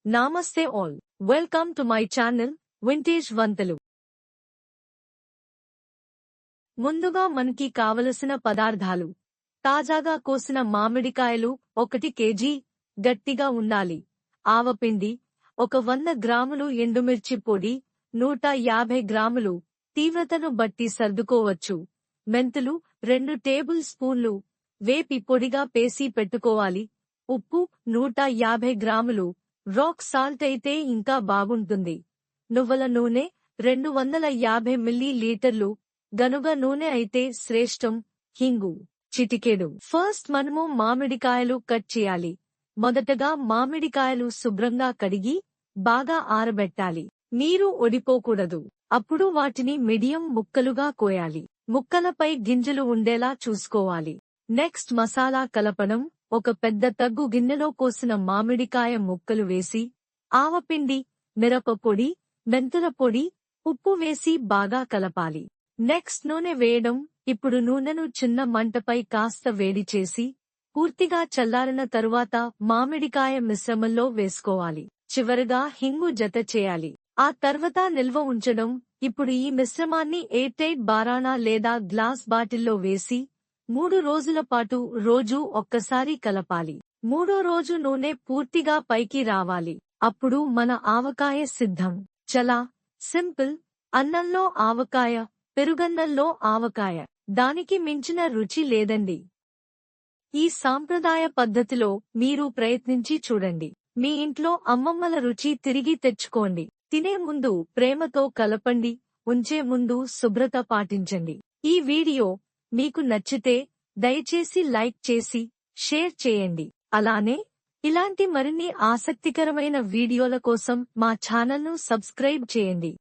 Namaste all. Welcome to my channel, Vintage వంటలు. ముందుగా మనకి కావలసిన పదార్థాలు. తాజాగా కోసిన మామిడికాయలు 1 కేజీ, గట్టిగా ఉండాలి. ఆవపిండి 100 గ్రాములు, ఎండుమిర్చి పొడి 150 గ్రాములు, తీవ్రతను బట్టి సర్దుకోవచ్చు. మెంతులు 2 టేబుల్ స్పూన్లు, వేపి పొడిగా పేసి పెట్టుకోవాలి. ఉప్పు 150 గ్రాములు, రాక్ సాల్ట్ అయితే ఇంకా బాగుంటుంది. నువ్వుల నూనె 250 మిల్లీలీటర్లు, గనుగ నూనె అయితే శ్రేష్టం. హింగు చిటికెడు. ఫస్ట్ మనము మామిడికాయలు కట్ చేయాలి. మొదటగా మామిడికాయలు శుభ్రంగా కడిగి బాగా ఆరబెట్టాలి. నీరు ఒడిపోకూడదు. అప్పుడు వాటిని మీడియం ముక్కలుగా కోయాలి. ముక్కలపై గింజలు ఉండేలా చూసుకోవాలి. నెక్స్ట్ మసాలా కలపడం. ఒక పెద్ద తగ్గు గిన్నెలో కోసిన మామిడికాయ ముక్కలు వేసి, ఆవపిండి, మిరపపొడి, మెంతుల పొడి, ఉప్పు వేసి బాగా కలపాలి. నెక్స్ట్ నూనె వేయడం. ఇప్పుడు నూనెను చిన్న మంటపై కాస్త వేడి చేసి, పూర్తిగా చల్లారిన తరువాత మామిడికాయ మిశ్రమంలో వేసుకోవాలి. చివరగా హింగు జత చేయాలి. ఆ తర్వాత నిల్వ ఉంచడం. ఇప్పుడు ఈ మిశ్రమాన్ని ఎయిర్ టైట్ బారానా లేదా గ్లాస్ బాటిల్లో వేసి 3 రోజుల పాటు రోజూ ఒక్కసారి కలపాలి. 3వ రోజు నూనె పూర్తిగా పైకి రావాలి. అప్పుడు మన ఆవకాయ సిద్ధం. చాలా సింపుల్. అన్నంలో ఆవకాయ, పెరుగన్నంలో ఆవకాయ. దానికి మించిన రుచి లేదండి. ఈ సాంప్రదాయ పద్ధతిలో మీరు ప్రయత్నించి చూడండి. మీ ఇంట్లో అమ్మమ్మల రుచి తిరిగి తెచ్చుకోండి. తినే ముందు ప్రేమతో కలపండి. ఉంచే ముందు శుభ్రత పాటించండి. ఈ వీడియో మీకు నచ్చితే దయచేసి లైక్ చేసి షేర్ చేయండి. అలానే ఇలాంటి మరిన్ని ఆసక్తికరమైన వీడియోల కోసం మా ఛానల్ను సబ్స్క్రైబ్ చేయండి.